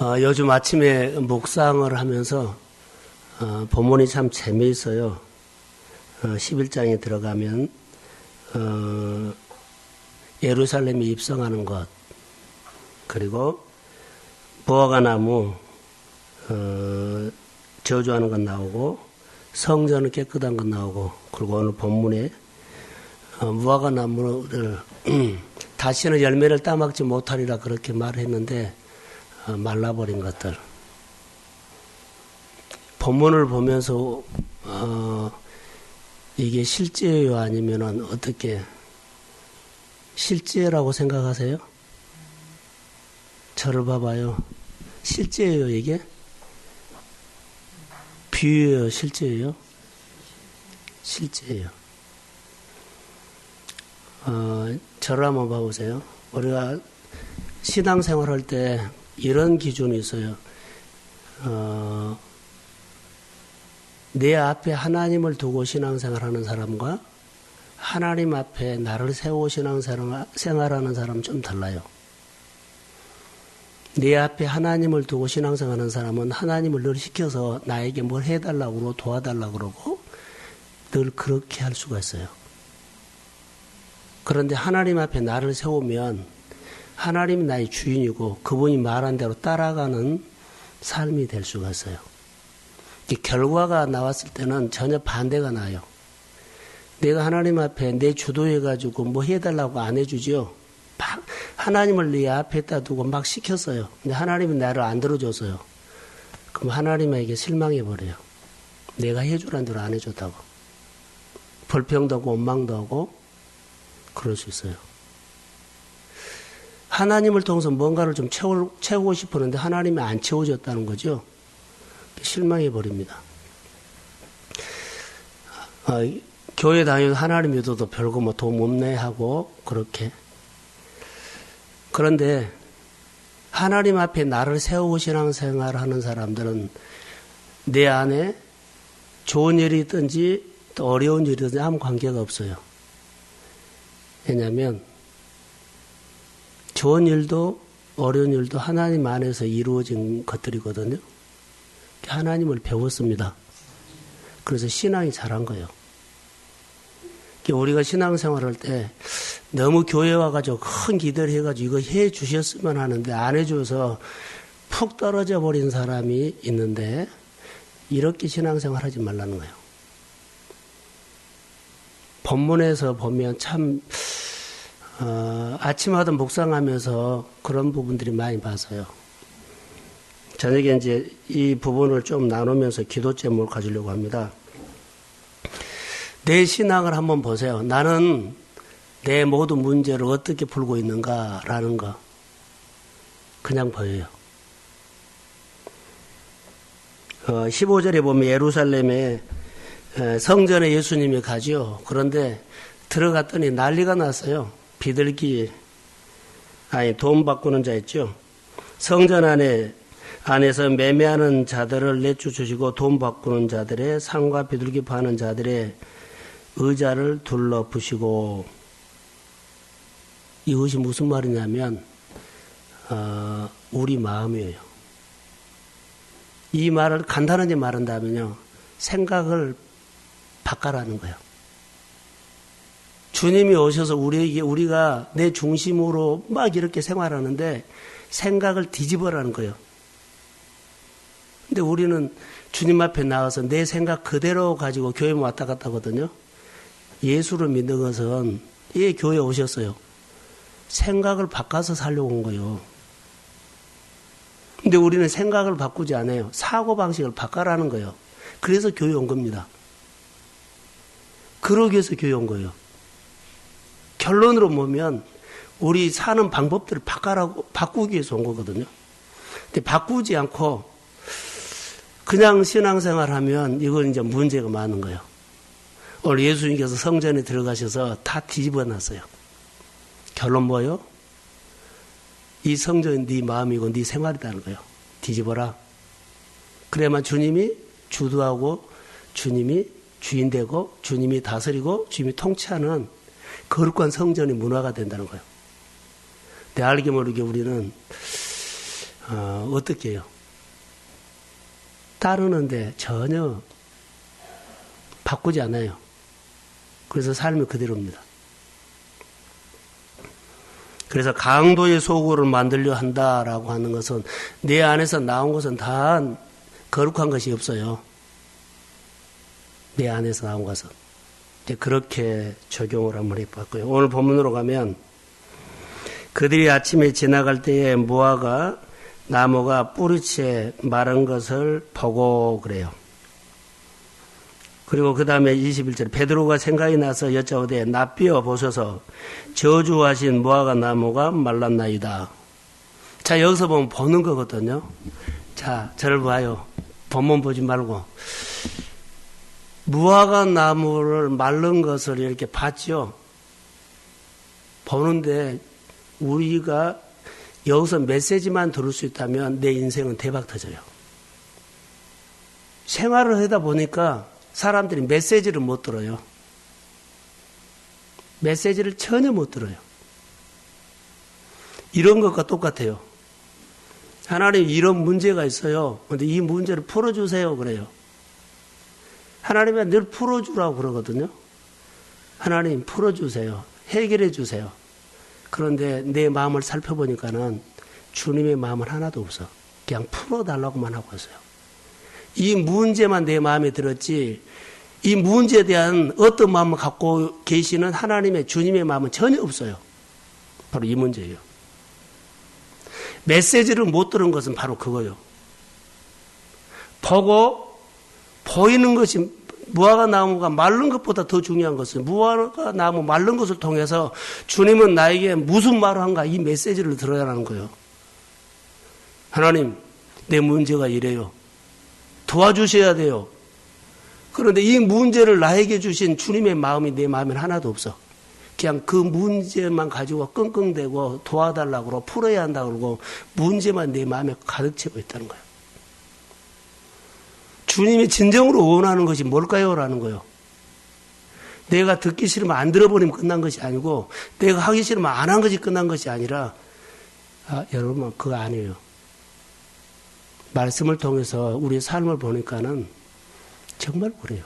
요즘 아침에 묵상을 하면서 본문이 참 재미있어요. 11장에 들어가면 예루살렘에 입성하는 것, 그리고 무화과나무 저주하는 것 나오고, 성전은 깨끗한 것 나오고, 그리고 오늘 본문에 무화과나무를 다시는 열매를 따먹지 못하리라 그렇게 말했는데 말라버린 것들. 본문을 보면서 이게 실제예요? 아니면 어떻게 실제라고 생각하세요? 저를 봐봐요. 실제예요, 이게? 비유예요, 실제예요? 실제예요. 저를 한번 봐보세요. 우리가 신앙생활 할 때 이런 기준이 있어요. 내 앞에 하나님을 두고 신앙생활 하는 사람과 하나님 앞에 나를 세우고 신앙생활하는 사람은 좀 달라요. 내 앞에 하나님을 두고 신앙생활하는 사람은 하나님을 늘 시켜서 나에게 뭘 해달라고 그러고 도와달라고 그러고 늘 그렇게 할 수가 있어요. 그런데 하나님 앞에 나를 세우면 하나님이 나의 주인이고 그분이 말한 대로 따라가는 삶이 될 수가 있어요. 결과가 나왔을 때는 전혀 반대가 나요. 내가 하나님 앞에 내 주도해가지고 뭐 해달라고 안 해주죠. 막 하나님을 내 앞에다 두고 막 시켰어요. 근데 하나님은 나를 안 들어줬어요. 그럼 하나님에게 실망해버려요. 내가 해주란 대로 안 해줬다고. 불평도 하고 원망도 하고 그럴 수 있어요. 하나님을 통해서 뭔가를 좀 채우고 싶었는데 하나님이 안 채워줬다는 거죠. 실망해버립니다. 교회 다니면서 하나님 믿어도 별거 뭐 도움 없네 하고 그렇게. 그런데 하나님 앞에 나를 세우고 신앙생활 하는 사람들은 내 안에 좋은 일이 있든지 또 어려운 일이 있든지 아무 관계가 없어요. 왜냐하면 좋은 일도 어려운 일도 하나님 안에서 이루어진 것들이거든요. 하나님을 배웠습니다. 그래서 신앙이 잘한 거예요. 우리가 신앙생활할 때 너무 교회 와가지고 큰 기대를 해가지고 이거 해 주셨으면 하는데 안 해줘서 푹 떨어져 버린 사람이 있는데 이렇게 신앙생활 하지 말라는 거예요. 본문에서 보면 참 아침마다 묵상하면서 그런 부분들이 많이 봐서요. 저녁에 이제 이 부분을 좀 나누면서 기도 제목을 가지려고 합니다. 내 신앙을 한번 보세요. 나는 내 모든 문제를 어떻게 풀고 있는가라는 거 그냥 보여요. 15절에 보면 예루살렘에 성전에 예수님이 가죠. 그런데 들어갔더니 난리가 났어요. 비둘기, 돈 바꾸는 자 있죠. 성전 안에서 매매하는 자들을 내쫓으시고 돈 바꾸는 자들의 상과 비둘기 파는 자들의 의자를 둘러부시고. 이것이 무슨 말이냐면 우리 마음이에요. 이 말을 간단하게 말한다면요, 생각을 바꿔라는 거예요. 주님이 오셔서 우리가 내 중심으로 막 이렇게 생활하는데 생각을 뒤집어라는 거예요. 근데 우리는 주님 앞에 나와서 내 생각 그대로 가지고 교회 왔다 갔다 하거든요. 예수를 믿는 것은 교회에 오셨어요. 생각을 바꿔서 살려고 온 거예요. 근데 우리는 생각을 바꾸지 않아요. 사고방식을 바꿔라는 거예요. 그래서 교회 온 겁니다. 그러기 위해서 교회 온 거예요. 결론으로 보면 우리 사는 방법들을 바꾸기 위해서 온 거거든요. 근데 바꾸지 않고 그냥 신앙생활 하면 이건 이제 문제가 많은 거예요. 오늘 예수님께서 성전에 들어가셔서 다 뒤집어 놨어요. 결론 뭐예요? 이 성전이 네 마음이고 네 생활이라는 거예요. 뒤집어라. 그래야만 주님이 주도하고 주님이 주인되고 주님이 다스리고 주님이 통치하는 거룩한 성전이 문화가 된다는 거예요. 근데 알게 모르게 우리는 어떻게 해요? 따르는데 전혀 바꾸지 않아요. 그래서 삶이 그대로입니다. 그래서 강도의 소굴을 만들려 한다라고 하는 것은 내 안에서 나온 것은 다 거룩한 것이 없어요. 내 안에서 나온 것은. 이제 그렇게 적용을 한번 해봤고요. 오늘 본문으로 가면 그들이 아침에 지나갈 때에 무화과 나무가 뿌리채 마른 것을 보고 그래요. 그리고 그 다음에 21절 베드로가 생각이 나서 여짜오되 납비어 보소서 저주하신 무화과 나무가 말랐나이다. 자, 여기서 보면 보는 거거든요. 자, 저를 봐요. 본문 보지 말고 무화과 나무를 마른 것을 이렇게 봤죠. 보는데 우리가 여기서 메시지만 들을 수 있다면 내 인생은 대박 터져요. 생활을 하다 보니까 사람들이 메시지를 못 들어요. 메시지를 전혀 못 들어요. 이런 것과 똑같아요. 하나님 이런 문제가 있어요. 그런데 이 문제를 풀어주세요 그래요. 하나님이 늘 풀어주라고 그러거든요. 하나님 풀어주세요. 해결해 주세요. 그런데 내 마음을 살펴보니까는 주님의 마음은 하나도 없어. 그냥 풀어달라고만 하고 있어요. 이 문제만 내 마음에 들었지 이 문제에 대한 어떤 마음을 갖고 계시는 하나님의 주님의 마음은 전혀 없어요. 바로 이 문제예요. 메시지를 못 들은 것은 바로 그거예요. 보고 보이는 것이 무화과 나무가 마른 것보다 더 중요한 것은 무화과 나무 마른 것을 통해서 주님은 나에게 무슨 말을 한가 이 메시지를 들어야 하는 거예요. 하나님 내 문제가 이래요. 도와주셔야 돼요. 그런데 이 문제를 나에게 주신 주님의 마음이 내 마음엔 하나도 없어. 그냥 그 문제만 가지고 끙끙대고 도와달라고 그러고 풀어야 한다고 그러고 문제만 내 마음에 가득 채고 있다는 거예요. 주님이 진정으로 원하는 것이 뭘까요? 라는 거예요. 내가 듣기 싫으면 안 들어버리면 끝난 것이 아니고 내가 하기 싫으면 안 한 것이 끝난 것이 아니라 여러분 그거 아니에요. 말씀을 통해서 우리의 삶을 보니까는 정말 그래요.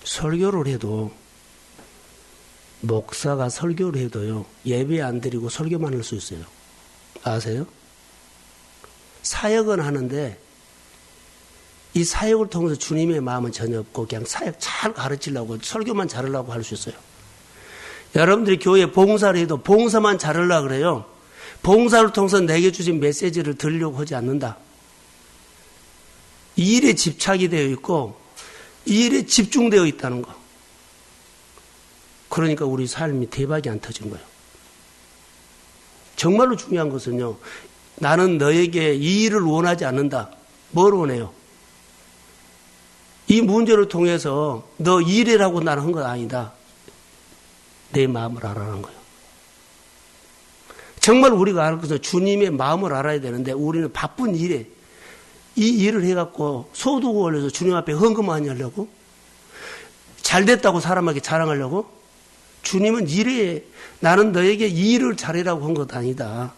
설교를 해도 목사가 설교를 해도요. 예배 안 드리고 설교만 할 수 있어요. 아세요? 사역은 하는데 이 사역을 통해서 주님의 마음은 전혀 없고 그냥 사역 잘 가르치려고 설교만 잘하려고 할 수 있어요. 여러분들이 교회 봉사를 해도 봉사만 잘하려고 그래요. 봉사를 통해서 내게 주신 메시지를 들으려고 하지 않는다. 이 일에 집착이 되어 있고 이 일에 집중되어 있다는 거. 그러니까 우리 삶이 대박이 안 터진 거예요. 정말로 중요한 것은요. 나는 너에게 이 일을 원하지 않는다. 뭘 원해요? 이 문제를 통해서 너 일이라고 나는 한 건 아니다. 내 마음을 알아라는 거예요. 정말 우리가 알 것은 주님의 마음을 알아야 되는데 우리는 바쁜 일에 이 일을 해갖고 소득을 올려서 주님 앞에 헌금하니 하려고? 잘 됐다고 사람에게 자랑하려고? 주님은 일에 나는 너에게 이 일을 잘해라고 한 것 아니다.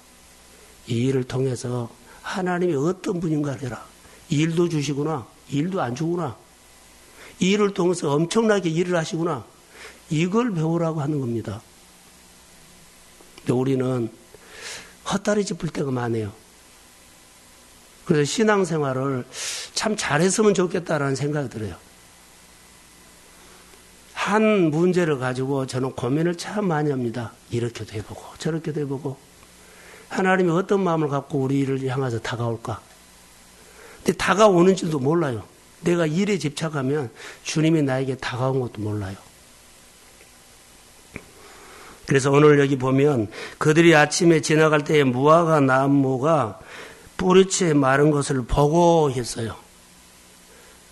이 일을 통해서 하나님이 어떤 분인가를 해라. 이 일도 주시구나. 이 일도 안 주구나. 이 일을 통해서 엄청나게 일을 하시구나. 이걸 배우라고 하는 겁니다. 근데 우리는 헛다리 짚을 때가 많아요. 그래서 신앙생활을 참 잘했으면 좋겠다라는 생각이 들어요. 한 문제를 가지고 저는 고민을 참 많이 합니다. 이렇게도 해보고 저렇게도 해보고 하나님이 어떤 마음을 갖고 우리를 향해서 다가올까? 근데 다가오는 줄도 몰라요. 내가 일에 집착하면 주님이 나에게 다가온 것도 몰라요. 그래서 오늘 여기 보면 그들이 아침에 지나갈 때에 무화과 나무가 뿌리채 마른 것을 보고 했어요.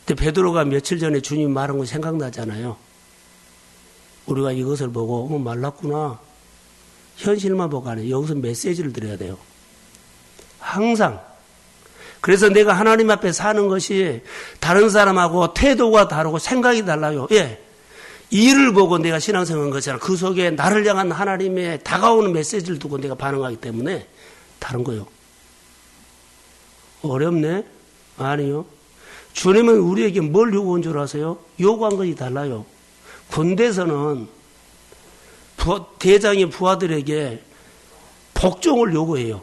근데 베드로가 며칠 전에 주님이 말한 거 생각나잖아요. 우리가 이것을 보고 말랐구나. 현실만 보고 안 해요. 여기서 메시지를 드려야 돼요. 항상. 그래서 내가 하나님 앞에 사는 것이 다른 사람하고 태도가 다르고 생각이 달라요. 예. 일을 보고 내가 신앙생활한 것이잖아. 그 속에 나를 향한 하나님의 다가오는 메시지를 두고 내가 반응하기 때문에 다른 거요. 어렵네? 아니요. 주님은 우리에게 뭘 요구한 줄 아세요? 요구한 것이 달라요. 군대에서는 대장이 부하들에게 복종을 요구해요.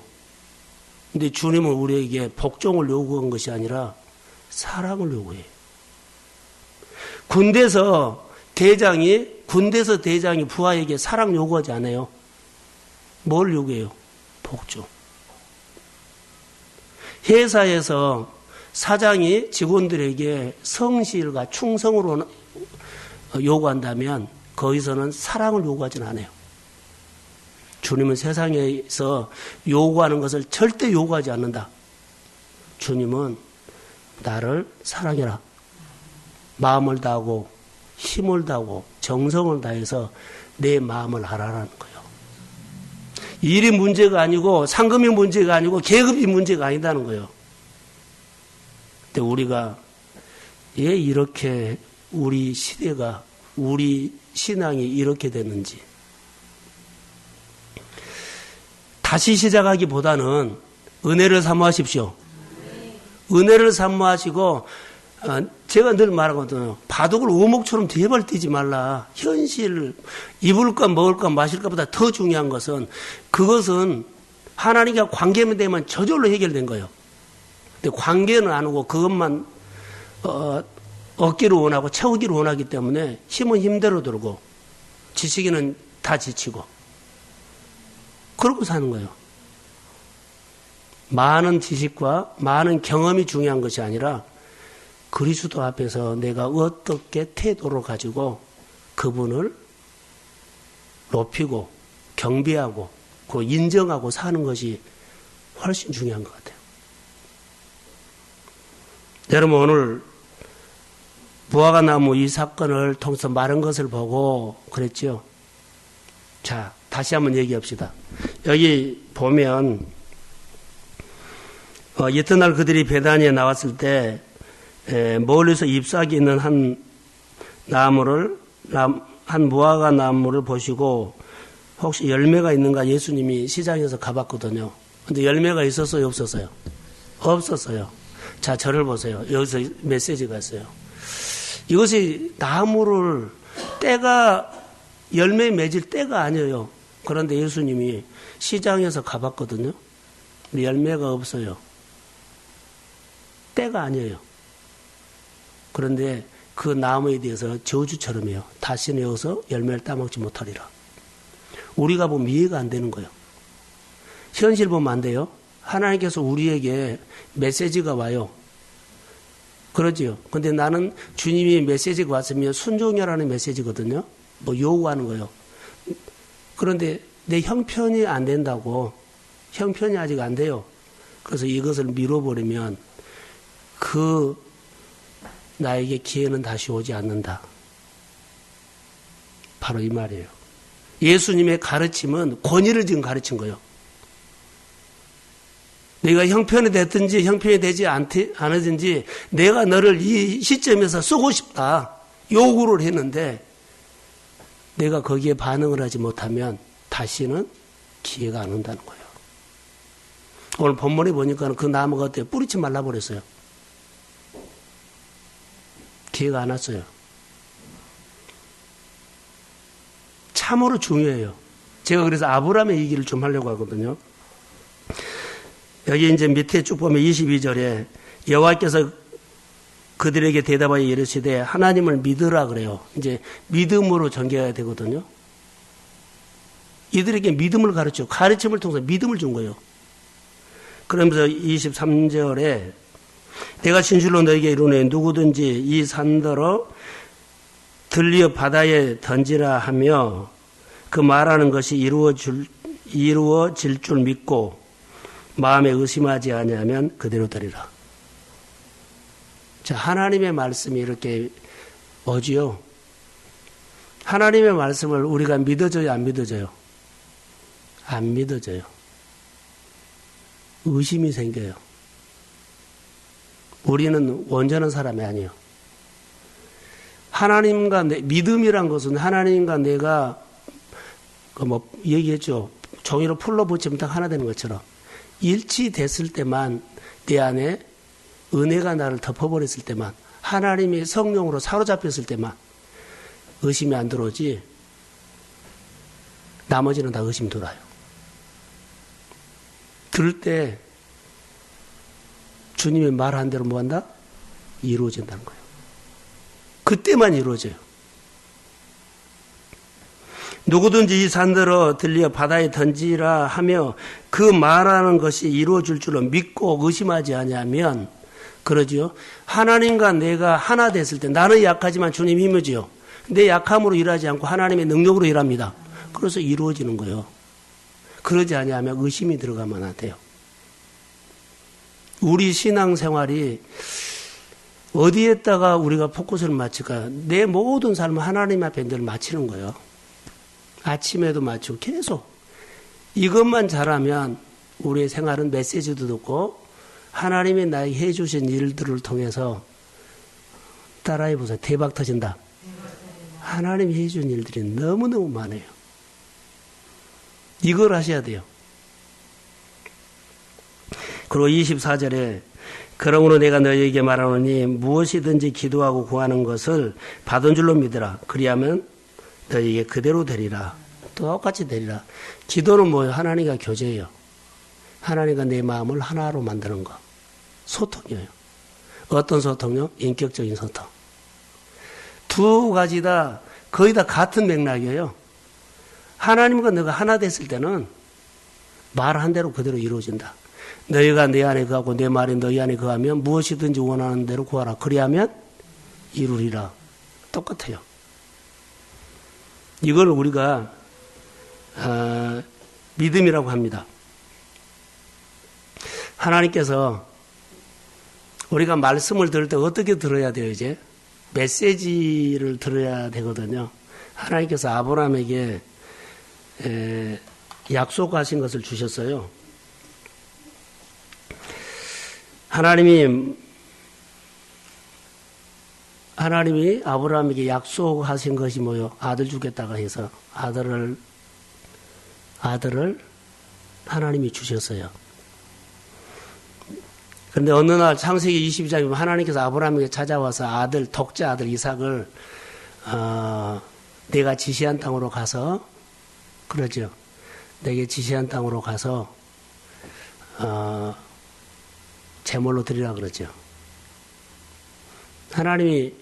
근데 주님은 우리에게 복종을 요구한 것이 아니라 사랑을 요구해요. 군대에서 대장이 부하에게 사랑 요구하지 않아요. 뭘 요구해요? 복종. 회사에서 사장이 직원들에게 성실과 충성으로 요구한다면 거기서는 사랑을 요구하지는 않아요. 주님은 세상에서 요구하는 것을 절대 요구하지 않는다. 주님은 나를 사랑해라. 마음을 다하고 힘을 다하고 정성을 다해서 내 마음을 알아라는 거예요. 일이 문제가 아니고 상금이 문제가 아니고 계급이 문제가 아니다는 거예요. 근데 우리가 왜 이렇게 우리 시대가 우리 신앙이 이렇게 됐는지 다시 시작하기보다는 은혜를 사모하십시오. 은혜를 사모하시고 제가 늘 말하거든요. 바둑을 오목처럼 제발 뛰지 말라. 현실 입을까 먹을까 마실까보다 더 중요한 것은 그것은 하나님과 관계만 되면 저절로 해결된 거예요. 근데 관계는 안 오고 그것만 얻기를 원하고 채우기를 원하기 때문에 힘은 힘대로 들고 지식인은 다 지치고 그러고 사는 거예요. 많은 지식과 많은 경험이 중요한 것이 아니라 그리스도 앞에서 내가 어떻게 태도를 가지고 그분을 높이고 경배하고 그 인정하고 사는 것이 훨씬 중요한 것 같아요. 여러분 오늘 무화과나무 이 사건을 통해서 많은 것을 보고 그랬죠. 자, 다시 한번 얘기합시다. 여기 보면 이튿날 그들이 베다니에 나왔을 때 멀리서 잎사귀 있는 한 무화과 나무를 보시고 혹시 열매가 있는가 예수님이 시장에서 가봤거든요. 근데 열매가 있었어요, 없었어요? 없었어요. 자, 저를 보세요. 여기서 메시지가 있어요. 이것이 나무를 때가 열매 맺을 때가 아니에요. 그런데 예수님이 시장에서 가봤거든요. 열매가 없어요. 때가 아니에요. 그런데 그 나무에 대해서 저주처럼 해요. 다시는 여기서 열매를 따먹지 못하리라. 우리가 보면 이해가 안 되는 거예요. 현실 보면 안 돼요. 하나님께서 우리에게 메시지가 와요. 그러지요. 근데 나는 주님이 메시지가 왔으면 순종이라는 메시지거든요. 뭐 요구하는 거예요. 그런데 내 형편이 안 된다고. 형편이 아직 안 돼요. 그래서 이것을 밀어버리면 나에게 기회는 다시 오지 않는다. 바로 이 말이에요. 예수님의 가르침은 권위를 지금 가르친 거예요. 내가 형편이 됐든지 형편이 되지 않으든지 내가 너를 이 시점에서 쓰고 싶다. 요구를 했는데 내가 거기에 반응을 하지 못하면 다시는 기회가 안 온다는 거예요. 오늘 본문에 보니까 그 나무가 어때요? 뿌리치 말라버렸어요. 기회가 안 왔어요. 참으로 중요해요. 제가 그래서 아브라함의 얘기를 좀 하려고 하거든요. 여기 이제 밑에 쭉 보면 22절에 여호와께서 그들에게 대답하여 이르시되 하나님을 믿으라 그래요. 이제 믿음으로 전개해야 되거든요. 이들에게 믿음을 가르침을 통해서 믿음을 준 거예요. 그러면서 23절에 내가 진실로 너에게 이르노니 누구든지 이 산더러 들리어 바다에 던지라 하며 그 말하는 것이 이루어질 줄 믿고 마음에 의심하지 아니하면 그대로 되리라. 자, 하나님의 말씀이 이렇게 오지요. 하나님의 말씀을 우리가 믿어져요, 안 믿어져요? 안 믿어져요. 의심이 생겨요. 우리는 온전한 사람이 아니에요. 하나님과 믿음이란 것은 하나님과 내가 얘기했죠. 종이로 풀로 붙이면 딱 하나 되는 것처럼 일치됐을 때만, 내 안에 은혜가 나를 덮어버렸을 때만, 하나님의 성령으로 사로잡혔을 때만 의심이 안 들어오지, 나머지는 다 의심 돌아요. 그럴 때 주님의 말한 대로 뭐 한다? 이루어진다는 거예요. 그때만 이루어져요. 누구든지 이 산들어 들려 바다에 던지라 하며 그 말하는 것이 이루어질 줄로 믿고 의심하지 아니하면, 그러지요. 하나님과 내가 하나 됐을 때, 나는 약하지만 주님 힘이지요. 내 약함으로 일하지 않고 하나님의 능력으로 일합니다. 그래서 이루어지는 거예요. 그러지 아니하면 의심이 들어가면 안 돼요. 우리 신앙생활이 어디에다가 우리가 포커스를 맞출까요? 내 모든 삶을 하나님 앞에 늘 맞추는 거예요. 아침에도 맞추고 계속. 이것만 잘하면 우리의 생활은 메시지도 듣고 하나님이 나에게 해주신 일들을 통해서 따라해보세요. 대박 터진다. 하나님이 해준 일들이 너무너무 많아요. 이걸 하셔야 돼요. 그리고 24절에 그러므로 내가 너희에게 말하노니 무엇이든지 기도하고 구하는 것을 받은 줄로 믿으라. 그리하면 너희에게 그대로 되리라. 똑같이 되리라. 기도는 뭐예요? 하나님과 교제예요. 하나님과 내 마음을 하나로 만드는 거. 소통이에요. 어떤 소통요? 인격적인 소통. 두 가지 다 거의 다 같은 맥락이에요. 하나님과 너가 하나 됐을 때는 말한 대로 그대로 이루어진다. 너희가 내 안에 거하고 내 말이 너희 안에 거하면 무엇이든지 원하는 대로 구하라. 그리하면 이루리라. 똑같아요. 이걸 우리가 믿음이라고 합니다. 하나님께서 우리가 말씀을 들을 때 어떻게 들어야 돼요? 이제 메시지를 들어야 되거든요. 하나님께서 아브라함에게 약속하신 것을 주셨어요. 하나님이 아브라함에게 약속하신 것이 뭐요? 아들 주겠다고 해서 아들을 하나님이 주셨어요. 그런데 어느 날 창세기 22장에 보면 하나님께서 아브라함에게 찾아와서 독자 아들 이삭을 내가 지시한 땅으로 가서, 그러죠. 내게 지시한 땅으로 가서 제물로 드리라 그러죠. 하나님이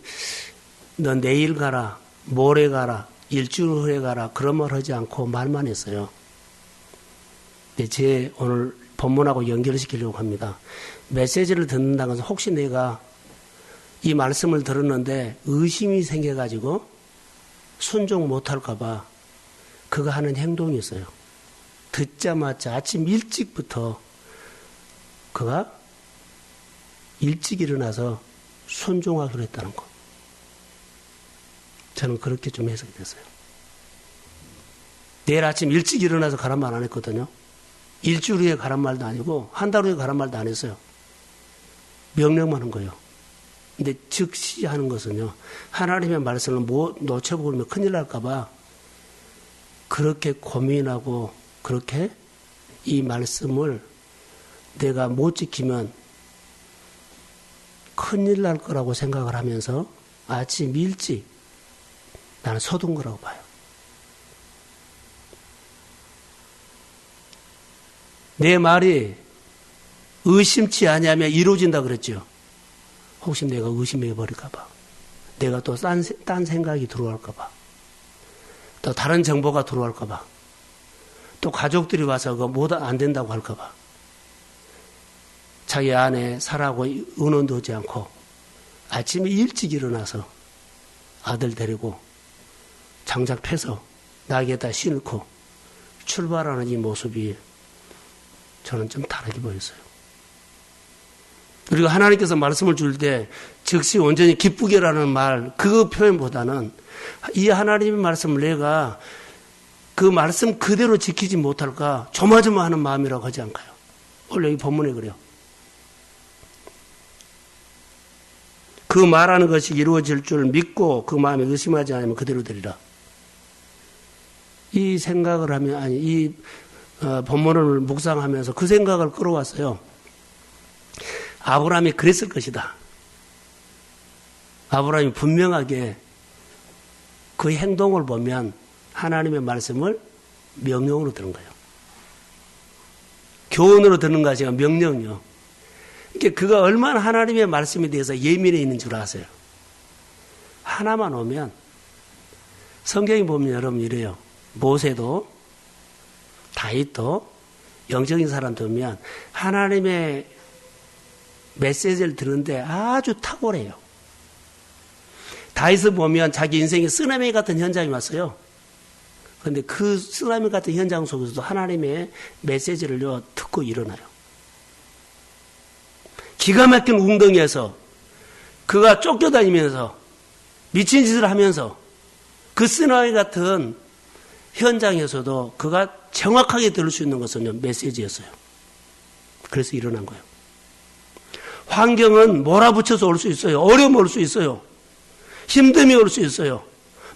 너 내일 가라, 모레 가라, 일주일 후에 가라 그런 말 하지 않고 말만 했어요. 제 오늘 본문하고 연결시키려고 합니다. 메시지를 듣는다는 것은 혹시 내가 이 말씀을 들었는데 의심이 생겨가지고 순종 못할까 봐 그거 하는 행동이 있어요. 듣자마자 아침 일찍부터 그가 일찍 일어나서 순종하기로 했다는 거. 저는 그렇게 좀 해석이 됐어요. 내일 아침 일찍 일어나서 가란 말 안 했거든요. 일주일 후에 가란 말도 아니고 한 달 후에 가란 말도 안 했어요. 명령만 한 거예요. 근데 즉시 하는 것은요, 하나님의 말씀을 놓쳐버리면 큰일 날까 봐 그렇게 고민하고 그렇게 이 말씀을 내가 못 지키면 큰일 날 거라고 생각을 하면서 아침 일찍 나는 서둔 거라고 봐요. 내 말이 의심치 아니하면 이루어진다 그랬죠. 혹시 내가 의심해 버릴까 봐. 내가 또 딴 생각이 들어올까 봐. 또 다른 정보가 들어올까 봐. 또 가족들이 와서 그거 못 안 된다고 할까 봐. 자기 안에 살아고 의논도 하지 않고 아침에 일찍 일어나서 아들 데리고 장작 패서 낙에다 싣고 출발하는 이 모습이 저는 좀 다르게 보였어요. 그리고 하나님께서 말씀을 줄 때 즉시 온전히 기쁘게라는 말, 그 표현보다는 이 하나님의 말씀을 내가 그 말씀 그대로 지키지 못할까 조마조마하는 마음이라고 하지 않을까요? 원래 이 본문에 그래요. 그 말하는 것이 이루어질 줄 믿고 그 마음에 의심하지 않으면 그대로 되리라. 이 생각을 하면, 이 본문을 묵상하면서 그 생각을 끌어왔어요. 아브라함이 그랬을 것이다. 아브라함이 분명하게 그 행동을 보면 하나님의 말씀을 명령으로 들은 거예요. 교훈으로 듣는 것이 아니라 명령이요. 그러니까 그가 얼마나 하나님의 말씀에 대해서 예민해 있는 줄 아세요. 하나만 오면 성경에 보면 여러분 이래요. 모세도 다윗도 영적인 사람들 보면 하나님의 메시지를 들은데 아주 탁월해요. 다윗을 보면 자기 인생에 쓰나미 같은 현장이 왔어요. 그런데 그 쓰나미 같은 현장 속에서도 하나님의 메시지를 듣고 일어나요. 기가 막힌 웅덩이에서 그가 쫓겨다니면서 미친 짓을 하면서 그 쓰나미 같은 현장에서도 그가 정확하게 들을 수 있는 것은 메시지였어요. 그래서 일어난 거예요. 환경은 몰아붙여서 올 수 있어요. 어려움이 올 수 있어요. 힘듦이 올 수 있어요.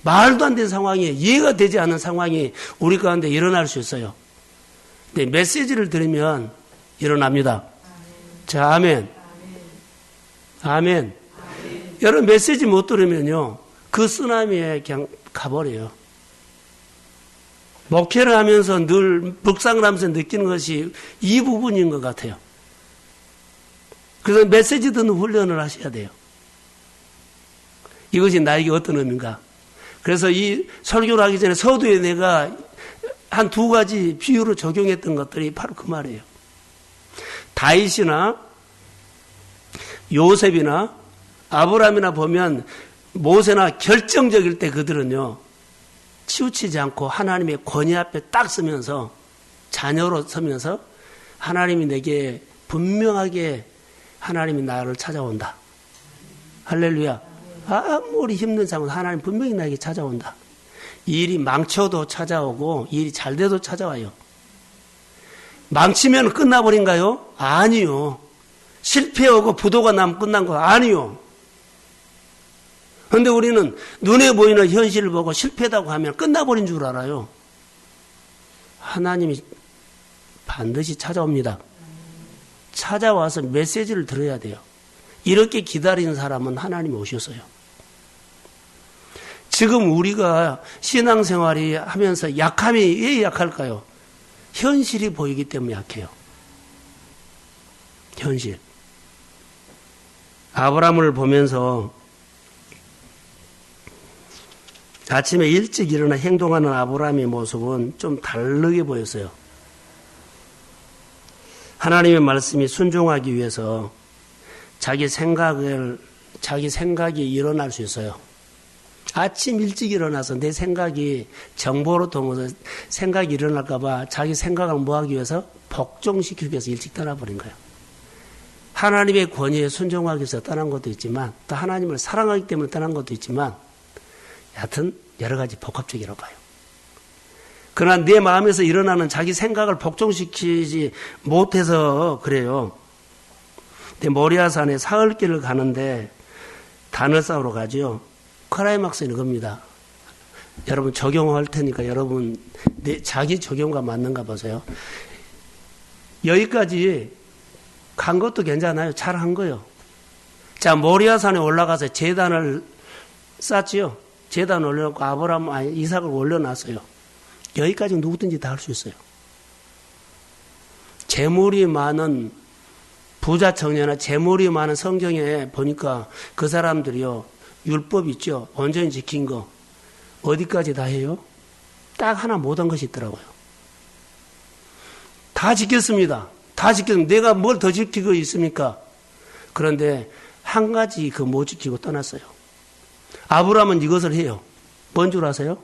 말도 안 되는 상황이, 이해가 되지 않는 상황이 우리 가운데 일어날 수 있어요. 근데 메시지를 들으면 일어납니다. 자, 아멘. 아멘. 여러분 메시지 못 들으면요, 그 쓰나미에 그냥 가버려요. 목회를 하면서 늘 묵상을 하면서 느끼는 것이 이 부분인 것 같아요. 그래서 메시지 듣는 훈련을 하셔야 돼요. 이것이 나에게 어떤 의미인가. 그래서 이 설교를 하기 전에 서두에 내가 한 두 가지 비유로 적용했던 것들이 바로 그 말이에요. 다윗이나 요셉이나 아브라함이나 보면 모세나 결정적일 때 그들은요, 치우치지 않고 하나님의 권위 앞에 딱 서면서, 자녀로 서면서 하나님이 내게 분명하게 하나님이 나를 찾아온다. 할렐루야. 아무리 힘든 상황 하나님 분명히 나에게 찾아온다. 일이 망쳐도 찾아오고 일이 잘 돼도 찾아와요. 망치면 끝나버린가요? 아니요. 실패하고 부도가 나면 끝난 거 아니요. 그런데 우리는 눈에 보이는 현실을 보고 실패다고 하면 끝나버린 줄 알아요. 하나님이 반드시 찾아옵니다. 찾아와서 메시지를 들어야 돼요. 이렇게 기다리는 사람은 하나님이 오셨어요. 지금 우리가 신앙생활이 하면서 약함이 왜 약할까요? 현실이 보이기 때문에 약해요. 현실. 아브라함을 보면서 아침에 일찍 일어나 행동하는 아브라함의 모습은 좀 다르게 보였어요. 하나님의 말씀이 순종하기 위해서 자기 생각이 일어날 수 있어요. 아침 일찍 일어나서 내 생각이 정보로 통해서 생각이 일어날까봐 자기 생각을 뭐하기 위해서 복종시키기 위해서 일찍 떠나버린 거예요. 하나님의 권위에 순종하기 위해서 떠난 것도 있지만, 또 하나님을 사랑하기 때문에 떠난 것도 있지만, 여하튼 여러 가지 복합적이라고 봐요. 그러나 내 마음에서 일어나는 자기 생각을 복종시키지 못해서 그래요. 근데 모리아산에 사흘길을 가는데 단을 쌓으러 가죠. 클라이막스는 이겁니다. 여러분 적용할 테니까 여러분 자기 적용과 맞는가 보세요. 여기까지 간 것도 괜찮아요. 잘 한 거예요. 자, 모리아산에 올라가서 제단을 쌓지요. 제단을 올려놓고 이삭을 올려놨어요. 여기까지 누구든지 다 할 수 있어요. 재물이 많은 부자 청년이나 재물이 많은 성경에 보니까 그 사람들이요, 율법 있죠. 온전히 지킨 거 어디까지 다 해요? 딱 하나 못한 것이 있더라고요. 다 지켰습니다. 다 지켰습니다. 내가 뭘 더 지키고 있습니까? 그런데 한 가지 그 못 지키고 떠났어요. 아브라함은 이것을 해요. 뭔 줄 아세요?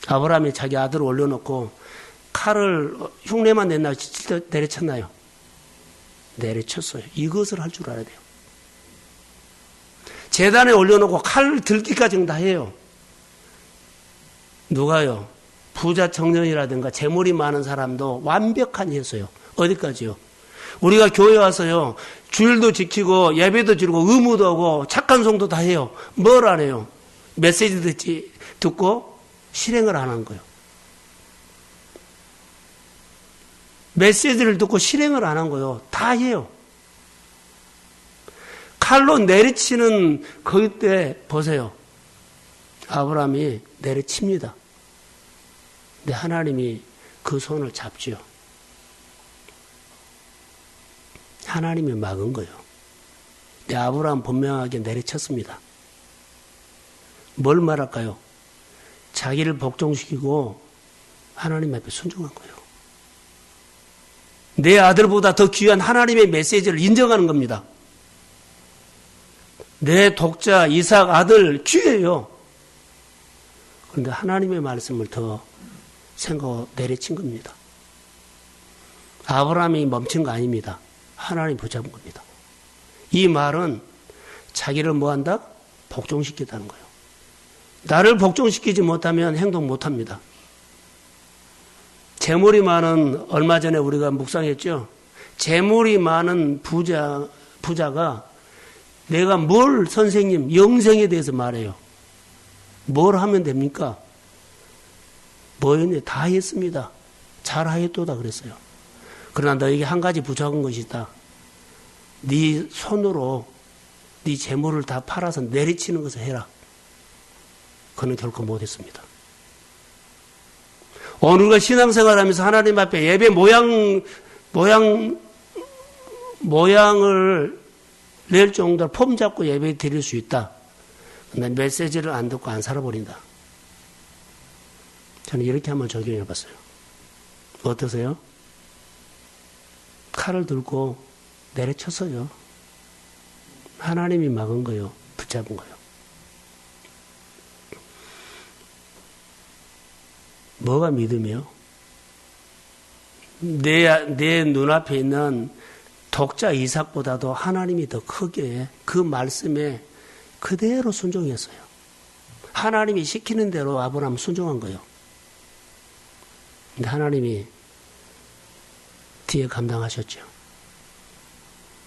아브라함이 자기 아들을 올려놓고 칼을 흉내만 냈나요? 내려쳤나요? 내려쳤어요. 이것을 할 줄 알아야 돼요. 제단에 올려놓고 칼을 들기까지는 다 해요. 누가요? 부자 청년이라든가 재물이 많은 사람도 완벽하게 했어요. 어디까지요? 우리가 교회 와서요, 주일도 지키고 예배도 드리고 의무도 하고 착한 성도 다 해요. 뭘 안 해요? 메시지 듣고 실행을 안 한 거예요. 메시지를 듣고 실행을 안 한 거요. 다 해요. 칼로 내리치는 그때 보세요. 아브라함이 내리칩니다. 근데 하나님이 그 손을 잡지요. 하나님이 막은 거예요. 근데 아브라함 분명하게 내리쳤습니다. 뭘 말할까요? 자기를 복종시키고 하나님 앞에 순종한 거예요. 내 아들보다 더 귀한 하나님의 메시지를 인정하는 겁니다. 내 독자 이삭 아들 귀해요. 그런데 하나님의 말씀을 더 생각하고 내려친 겁니다. 아브라함이 멈춘 거 아닙니다. 하나님 붙잡은 겁니다. 이 말은 자기를 뭐한다? 복종시키다는 거예요. 나를 복종시키지 못하면 행동 못합니다. 재물이 많은, 얼마 전에 우리가 묵상했죠. 재물이 많은 부자가 내가 뭘 선생님, 영생에 대해서 말해요. 뭘 하면 됩니까? 뭐였냐? 다 했습니다. 잘하였도다 그랬어요. 그러나 너에게 한 가지 부족한 것이 있다. 네 손으로 네 재물을 다 팔아서 내리치는 것을 해라. 그는 결코 못했습니다. 오늘과 신앙생활하면서 하나님 앞에 예배 모양을 낼 정도로 폼 잡고 예배 드릴 수 있다. 근데 메시지를 안 듣고 안 살아버린다. 저는 이렇게 한번 적용해 봤어요. 어떠세요? 칼을 들고 내려쳤어요. 하나님이 막은 거요. 붙잡은 거요. 뭐가 믿음이요? 내 눈앞에 있는 독자 이삭보다도 하나님이 더 크게 그 말씀에 그대로 순종했어요. 하나님이 시키는 대로 아브라함 순종한 거예요. 근데 하나님이 뒤에 감당하셨죠.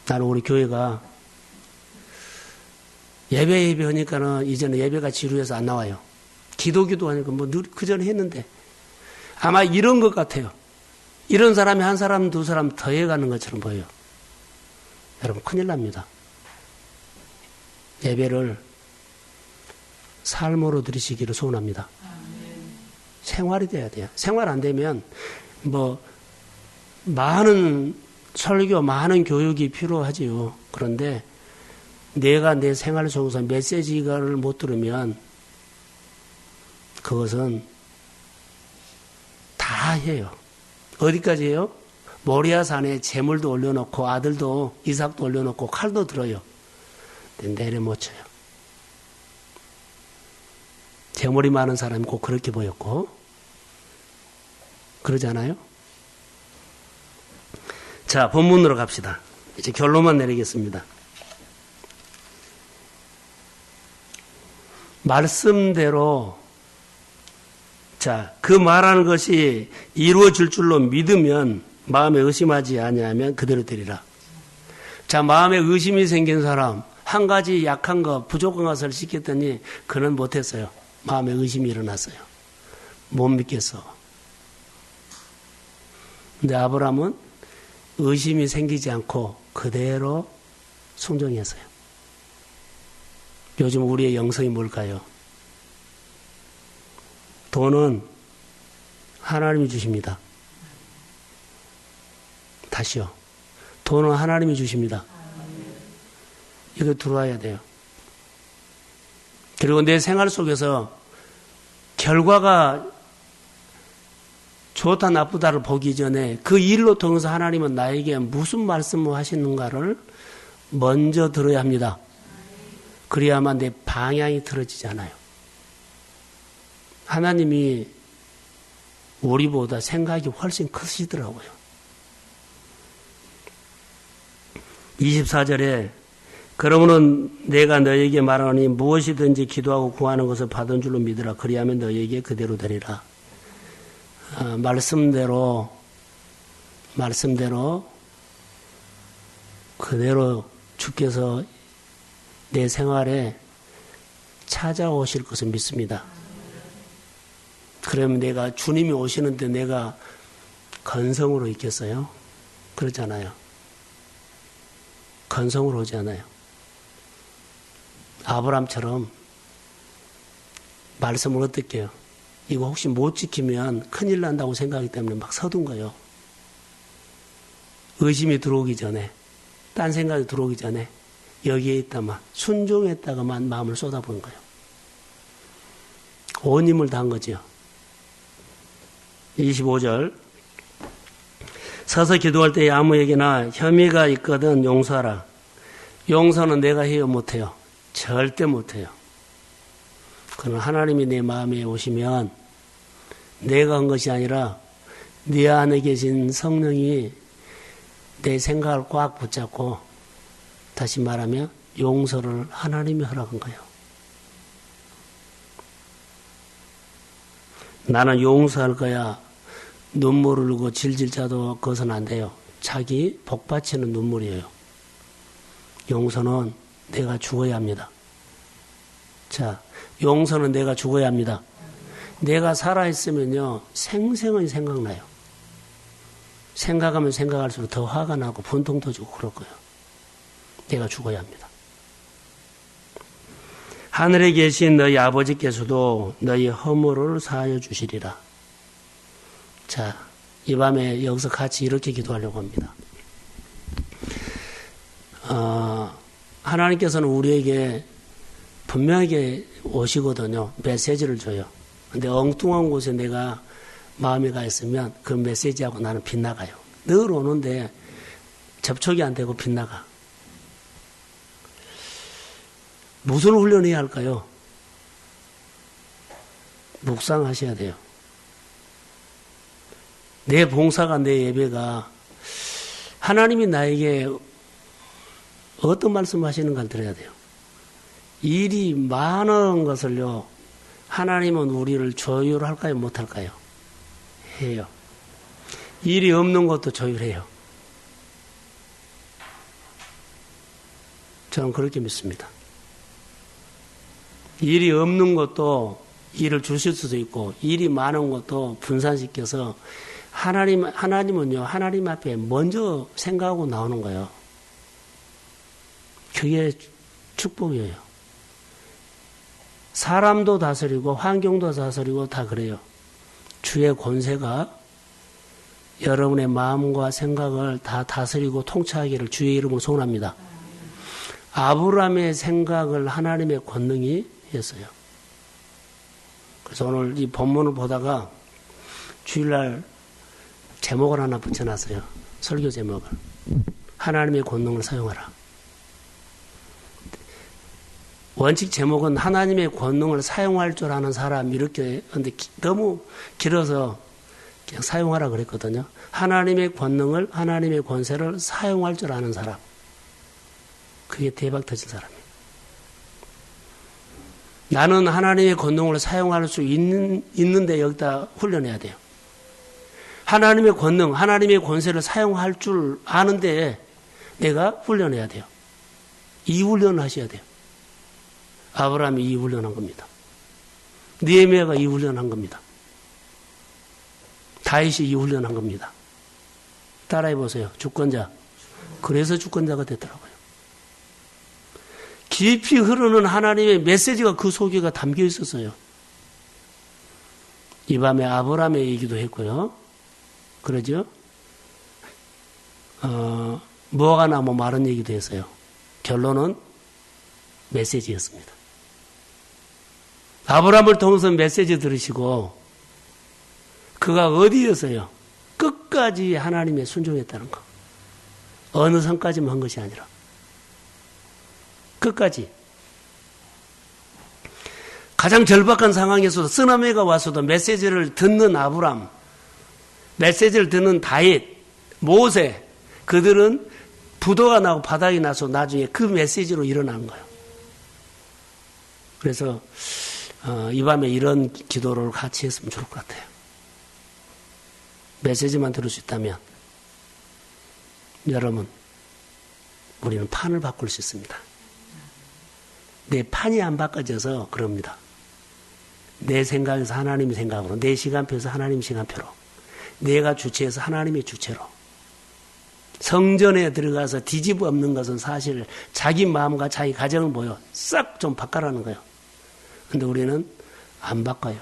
나는 우리 교회가 예배 하니까는 이제는 예배가 지루해서 안 나와요. 기도기도 하니까 뭐 늘 그전에 했는데 아마 이런 것 같아요. 이런 사람이 한 사람, 두 사람 더 해가는 것처럼 보여요. 여러분 큰일 납니다. 예배를 삶으로 드리시기를 소원합니다. 생활이 돼야 돼요. 생활 안 되면 뭐 많은 설교, 많은 교육이 필요하지요. 그런데 내가 내 생활 속에서 메시지를 못 들으면 그것은 다 해요. 어디까지 해요? 모리아 산에 재물도 올려놓고 아들도 이삭도 올려놓고 칼도 들어요. 근데 내려 못 쳐요. 재물이 많은 사람이 꼭 그렇게 보였고 그러지 않아요? 자, 본문으로 갑시다. 이제 결론만 내리겠습니다. 말씀대로 자, 그 말하는 것이 이루어질 줄로 믿으면 마음에 의심하지 아니하면 그대로 되리라. 자, 마음에 의심이 생긴 사람 한 가지 약한 거 부족한 것을 시켰더니 그는 못했어요. 마음에 의심이 일어났어요. 못 믿겠어. 근데 아브라함은 의심이 생기지 않고 그대로 순종했어요. 요즘 우리의 영성이 뭘까요? 돈은 하나님이 주십니다. 다시요. 돈은 하나님이 주십니다. 이거 들어와야 돼요. 그리고 내 생활 속에서 결과가 좋다 나쁘다를 보기 전에 그 일로 통해서 하나님은 나에게 무슨 말씀을 하시는가를 먼저 들어야 합니다. 그래야만 내 방향이 틀어지잖아요. 하나님이 우리보다 생각이 훨씬 크시더라고요. 24절에 그러므로 내가 너에게 말하니 무엇이든지 기도하고 구하는 것을 받은 줄로 믿으라. 그리하면 너에게 그대로 되리라. 말씀대로 그대로 주께서 내 생활에 찾아오실 것을 믿습니다. 그러면 내가 주님이 오시는데 내가 건성으로 있겠어요? 그렇잖아요. 건성으로 오지 않아요. 아브람처럼 말씀을 어떻게 해요? 이거 혹시 못 지키면 큰일 난다고 생각하기 때문에 막 서둔 거예요. 의심이 들어오기 전에, 딴 생각이 들어오기 전에 여기에 있다만 순종했다가만 마음을 쏟아부은 거예요. 온 힘을 다한 거죠. 25절 서서 기도할 때 아무에게나 혐의가 있거든 용서하라. 용서는 내가 해요 못해요? 절대 못해요. 그러나 하나님이 내 마음에 오시면 내가 한 것이 아니라 네 안에 계신 성령이 내 생각을 꽉 붙잡고 다시 말하면 용서를 하나님이 허락한 거예요. 나는 용서할 거야. 눈물을 흘리고 질질 짜도 그것은 안 돼요. 자기 복받치는 눈물이에요. 용서는 내가 죽어야 합니다. 자, 용서는 내가 죽어야 합니다. 내가 살아있으면요, 생생히 생각나요. 생각하면 생각할수록 더 화가 나고 분통 터지고 그럴 거예요. 내가 죽어야 합니다. 하늘에 계신 너희 아버지께서도 너희 허물을 사하여 주시리라. 자, 이 밤에 여기서 같이 이렇게 기도하려고 합니다. 하나님께서는 우리에게 분명하게 오시거든요. 메시지를 줘요. 근데 엉뚱한 곳에 내가 마음이 가 있으면 그 메시지하고 나는 빗나가요. 늘 오는데 접촉이 안 되고 빗나가. 무슨 훈련을 해야 할까요? 묵상하셔야 돼요. 내 봉사가, 내 예배가 하나님이 나에게 어떤 말씀 하시는가 들어야 돼요. 일이 많은 것을요, 하나님은 우리를 조율할까요? 못할까요? 해요. 일이 없는 것도 조율해요. 저는 그렇게 믿습니다. 일이 없는 것도 일을 주실 수도 있고, 일이 많은 것도 분산시켜서 하나님은요, 하나님 앞에 먼저 생각하고 나오는 거예요. 그게 축복이에요. 사람도 다스리고 환경도 다스리고 다 그래요. 주의 권세가 여러분의 마음과 생각을 다 다스리고 통치하기를 주의 이름으로 소원합니다. 아브라함의 생각을 하나님의 권능이 했어요. 그래서 오늘 이 본문을 보다가 주일날 제목을 하나 붙여놨어요. 설교 제목을. 하나님의 권능을 사용하라. 원칙 제목은 하나님의 권능을 사용할 줄 아는 사람 이렇게 근데 너무 길어서 그냥 사용하라 그랬거든요. 하나님의 권능을 하나님의 권세를 사용할 줄 아는 사람. 그게 대박 터진 사람이에요. 나는 하나님의 권능을 사용할 수 있는데 여기다 훈련해야 돼요. 하나님의 권능, 하나님의 권세를 사용할 줄 아는데 내가 훈련해야 돼요. 이 훈련을 하셔야 돼요. 아브라함이 이 훈련한 겁니다. 느헤미야가 이 훈련한 겁니다. 다윗이 이 훈련한 겁니다. 따라해 보세요. 주권자. 그래서 주권자가 됐더라고요. 깊이 흐르는 하나님의 메시지가 그 속에가 담겨 있었어요. 이 밤에 아브라함의 얘기도 했고요. 그러죠? 무화과 나무 마른 얘기도 했어요. 결론은 메시지였습니다. 아브라함을 통해서 메시지 들으시고 그가 어디에서요? 끝까지 하나님의 순종했다는 거. 어느 선까지만 한 것이 아니라 끝까지. 가장 절박한 상황에서도 쓰나미가 와서도 메시지를 듣는 아브라함, 메시지를 듣는 다윗, 모세, 그들은 부도가 나고 바닥이 나서 나중에 그 메시지로 일어나는 거예요. 그래서 이 밤에 이런 기도를 같이 했으면 좋을 것 같아요. 메시지만 들을 수 있다면 여러분, 우리는 판을 바꿀 수 있습니다. 내 판이 안 바꿔져서 그럽니다. 내 생각에서 하나님 생각으로, 내 시간표에서 하나님 시간표로, 내가 주체해서 하나님의 주체로. 성전에 들어가서 뒤집어 엎는 것은 사실 자기 마음과 자기 가정을 뭐요? 싹 좀 바꿔라는 거예요. 근데 우리는 안 바꿔요.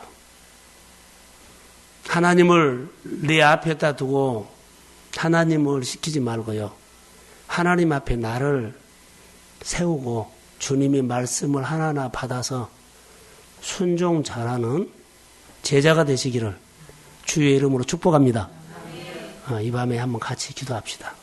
하나님을 내 앞에다 두고 하나님을 시키지 말고요. 하나님 앞에 나를 세우고 주님의 말씀을 하나하나 받아서 순종 잘하는 제자가 되시기를 주의 이름으로 축복합니다. 이 밤에 한번 같이 기도합시다.